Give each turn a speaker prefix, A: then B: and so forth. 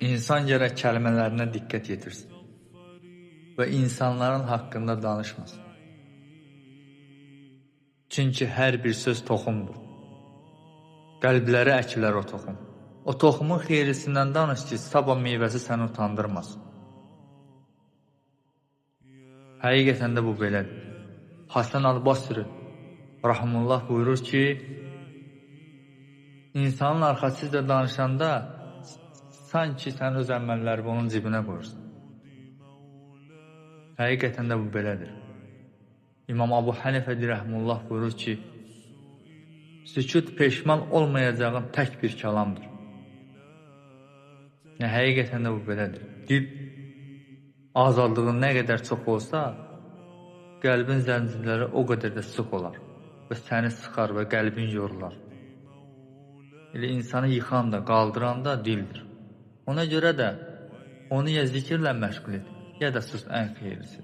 A: İnsan gərək kəlmələrinə diqqət yetirsin və insanların haqqında danışmasın. Çünki hər bir söz toxumdur. Qəlbləri əkilər o toxum. O toxumun xeyrisindən danış ki, sabah meyvəsi səni utandırmasın. Həqiqətən də bu belədir. Hasan Al-Basri rahimullah buyurur ki, insanın arxasıca danışanda sanki sən öz əməlləri onun cibinə qoyursun. Həqiqətən də bu belədir. İmam Abu Hanifə rahimullah buyurur ki, sükut peşman olmayacağın tək bir kəlamdır. Həqiqətən də bu belədir. Dil azadlığı nə qədər çox olsa, qəlbin zəncirləri o qədər də sıx olar və səni sıxar və qəlbin yorular. Elə insanı yıxan da, qaldıran da dildir. Ona görə də onu ya zikirlə məşğul et, ya da sus ən xeyirlisi.